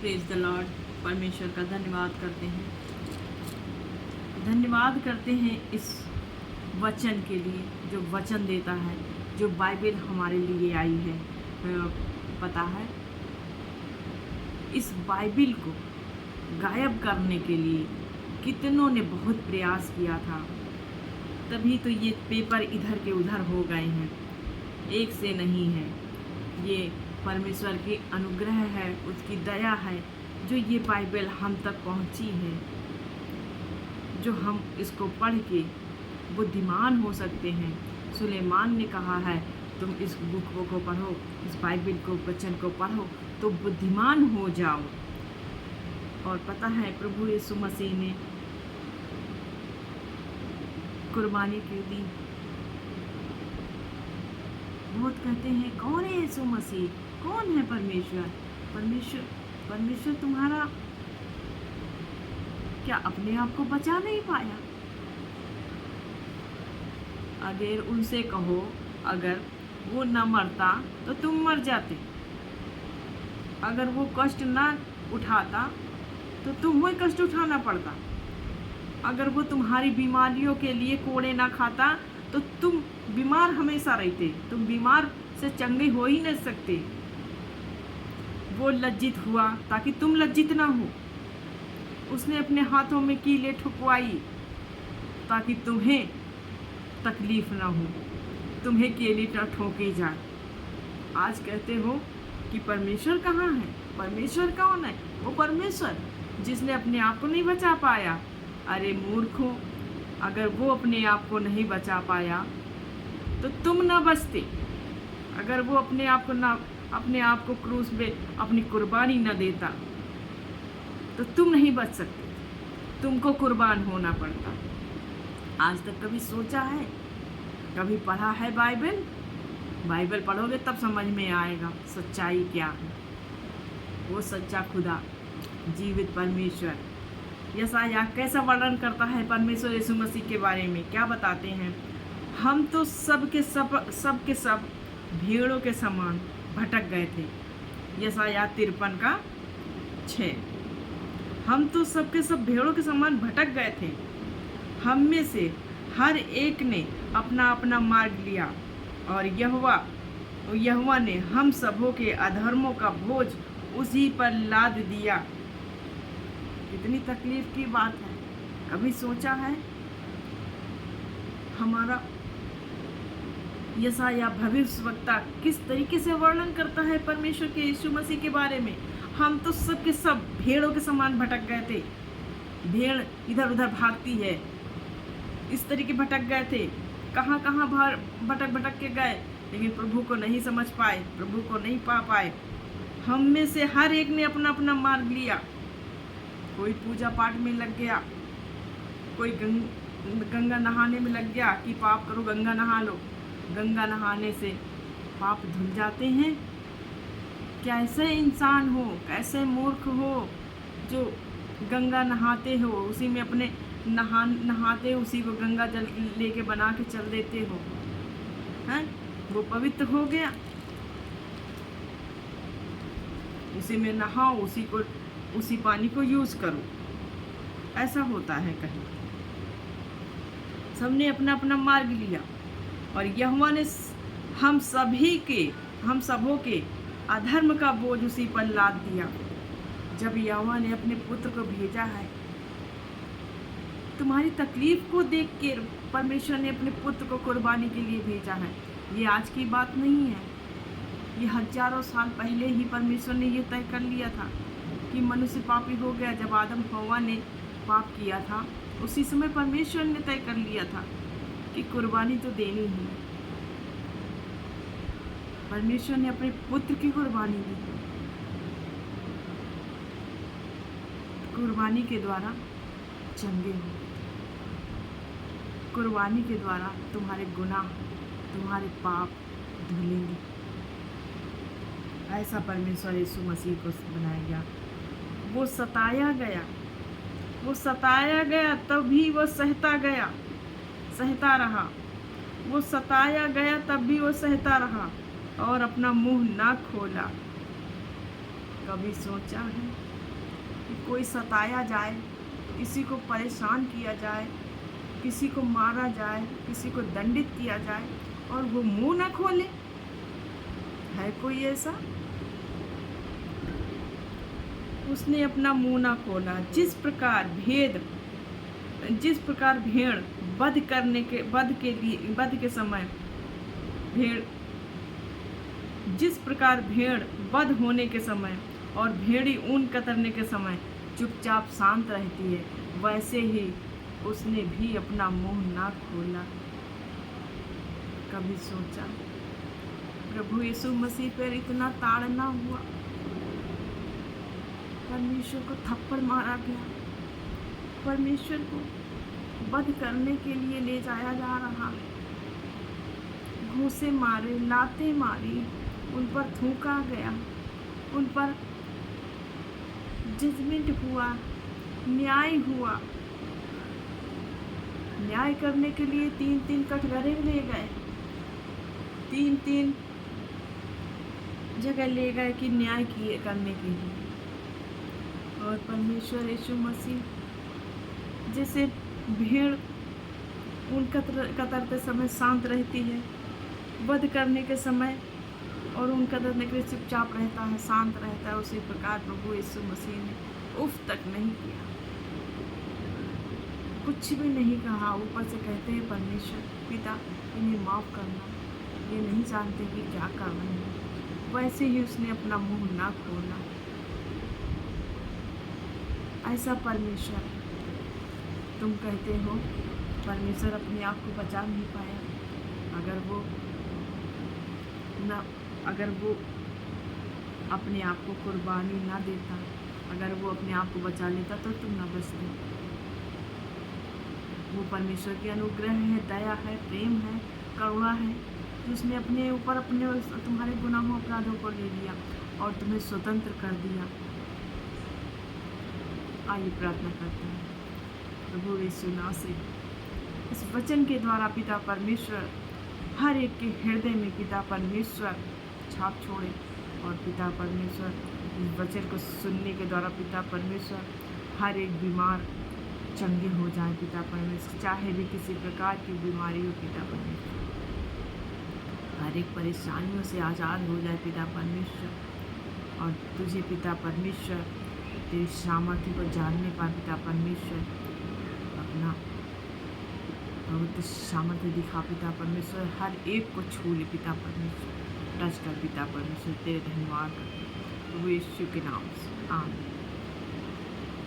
Praise the Lord. परमेश्वर का धन्यवाद करते हैं, धन्यवाद करते हैं इस वचन के लिए जो वचन देता है, जो बाइबल हमारे लिए आई है। पता है इस बाइबल को गायब करने के लिए कितनों ने बहुत प्रयास किया था, तभी तो ये पेपर इधर के उधर हो गए हैं। एक से नहीं है, ये परमेश्वर की अनुग्रह है, उसकी दया है जो ये बाइबल हम तक पहुंची है, जो हम इसको पढ़ के बुद्धिमान हो सकते हैं। सुलेमान ने कहा है तुम इस बुक को पढ़ो, इस बाइबल को, वचन को पढ़ो तो बुद्धिमान हो जाओ। और पता है प्रभु यीशु मसीह ने कुर्बानी की दी। बहुत कहते हैं कौन है यीशु मसीह, कौन है परमेश्वर? परमेश्वर तुम्हारा क्या अपने आप को बचा नहीं पाया? अगर उनसे कहो अगर वो न मरता तो तुम मर जाते, अगर वो कष्ट ना उठाता तो तुम्हें कष्ट उठाना पड़ता, अगर वो तुम्हारी बीमारियों के लिए कोड़े ना खाता तो तुम बीमार हमेशा रहते, तुम बीमार से चंगे हो ही नहीं सकते। वो लज्जित हुआ ताकि तुम लज्जित ना हो, उसने अपने हाथों में कीले ठुकवाई ताकि तुम्हें तकलीफ ना हो, तुम्हें कीले ना ठोके जाए। आज कहते हो कि परमेश्वर कहाँ है? परमेश्वर कौन है? वो परमेश्वर जिसने अपने आप को नहीं बचा पाया। अरे मूर्खों, अगर वो अपने आप को नहीं बचा पाया तो तुम ना बचते। अगर वो अपने आप को क्रूस पे अपनी कुर्बानी न देता तो तुम नहीं बच सकते, तुमको कुर्बान होना पड़ता। आज तक कभी सोचा है, कभी पढ़ा है बाइबल? बाइबल पढ़ोगे तब समझ में आएगा सच्चाई क्या है। वो सच्चा खुदा, जीवित परमेश्वर। यशायाह कैसा वर्णन करता है परमेश्वर यीशु मसीह के बारे में? क्या बताते हैं? हम तो सब के सब भेड़ों के समान भटक गए थे। यशायाह 53:6। हम तो सब के सब भेड़ों के समान भटक गए थे, हम में से हर एक ने अपना अपना मार्ग लिया और यहोवा ने हम सबों के अधर्मों का बोझ उसी पर लाद दिया। कितनी तकलीफ की बात है। कभी सोचा है? हमारा यशायाह भविष्यवक्ता किस तरीके से वर्णन करता है परमेश्वर के यीशु मसीह के बारे में? हम तो सब के सब भेड़ों के समान भटक गए थे। भेड़ इधर उधर भागती है, इस तरीके भटक गए थे, कहाँ कहाँ भटक के गए, लेकिन प्रभु को नहीं समझ पाए, प्रभु को नहीं पा पाए। हम में से हर एक ने अपना अपना मार्ग लिया। कोई पूजा पाठ में लग गया, कोई गंगा नहाने में लग गया कि पाप करो, गंगा नहा लो। गंगा नहाने से पाप धुल जाते हैं? कैसे इंसान हो, कैसे मूर्ख हो जो गंगा नहाते हो, उसी में अपने नहाते उसी को गंगा जल लेके बना के चल देते हो हैं? वो पवित्र हो गया, उसी में नहाओ, उसी पानी को यूज करो। ऐसा होता है कहीं? सबने अपना अपना मार्ग लिया और यहोवा ने हम सबों के अधर्म का बोझ उसी पर लाद दिया। जब यहोवा ने अपने पुत्र को भेजा है, तुम्हारी तकलीफ को देख के परमेश्वर ने अपने पुत्र को कुर्बानी के लिए भेजा है। ये आज की बात नहीं है, ये हजारों साल पहले ही परमेश्वर ने ये तय कर लिया था कि मनुष्य पापी हो गया। जब आदम हव्वा ने पाप किया था, उसी समय परमेश्वर ने तय कर लिया था कि कुर्बानी तो देनी ही है। परमेश्वर ने अपने पुत्र की कुर्बानी दी। कुर्बानी के द्वारा चंगे हो, कुर्बानी के द्वारा तुम्हारे गुनाह, तुम्हारे पाप धुलेंगे। ऐसा परमेश्वर यीशु मसीह को बनाया गया। वो सताया गया तब भी वो सहता रहा। वो सताया गया तब भी वो सहता रहा और अपना मुंह ना खोला। कभी सोचा है कि कोई सताया जाए, किसी को परेशान किया जाए, किसी को मारा जाए, किसी को दंडित किया जाए और वो मुंह ना खोले? है कोई ऐसा? उसने अपना मुंह ना खोला। जिस प्रकार भेड़ वध के समय जिस प्रकार भेड़ वध होने के समय और भेड़ी ऊन कतरने के समय चुपचाप शांत रहती है, वैसे ही उसने भी अपना मुंह ना खोला। कभी सोचा प्रभु यीशु मसीह पर इतना ताड़ना हुआ, परमेश्वर को थप्पड़ मारा गया, परमेश्वर को वध करने के लिए ले जाया जा रहा, घूंसे मारे, लातें मारी, उन पर थूका गया, उन पर जजमेंट हुआ, न्याय हुआ। न्याय करने के लिए 3-3 कटघरे ले गए, 3-3 जगह ले गए कि न्याय करने के लिए। और परमेश्वर यीशु मसीह जैसे भेड़ उन कतरते समय शांत रहती है, वध करने के समय और उन कतरने के लिए चुपचाप रहता है, शांत रहता है, उसी प्रकार प्रभु यीशु मसीह ने उफ तक नहीं किया, कुछ भी नहीं कहा। ऊपर से कहते हैं परमेश्वर पिता इन्हें माफ़ करना, ये नहीं जानते कि क्या कर रहे हैं। वैसे ही उसने अपना मुंह ना खोला। ऐसा परमेश्वर तुम कहते हो परमेश्वर अपने आप को बचा नहीं पाया। अगर वो अपने आप को कुर्बानी ना देता, अगर वो अपने आप को बचा लेता तो तुम ना बचते। वो परमेश्वर की अनुग्रह है, दया है, प्रेम है, करुणा है, जिसने अपने ऊपर तुम्हारे गुनाहों अपराधों को ले लिया और तुम्हें स्वतंत्र कर दिया। आइए प्रार्थना करते हैं। प्रभु यीशु नासरी इस वचन के द्वारा पिता परमेश्वर हर एक के हृदय में पिता परमेश्वर छाप छोड़े और पिता परमेश्वर इस वचन को सुनने के द्वारा पिता परमेश्वर हर एक बीमार चंगे हो जाए पिता परमेश्वर, चाहे भी किसी प्रकार की बीमारी हो पिता परमेश्वर, हर एक परेशानियों से आज़ाद हो जाए पिता परमेश्वर। और तुझे पिता परमेश्वर तेरी सामर्थ्य को जानने पर पिता परमेश्वर अपना पवित्र सामर्थ्य दिखा पिता परमेश्वर, हर एक को छू ले पिता परमेश्वर, टच कर पिता परमेश्वर, तेरे धन्यवाद प्रभु यीशु के नाम से, आमीन।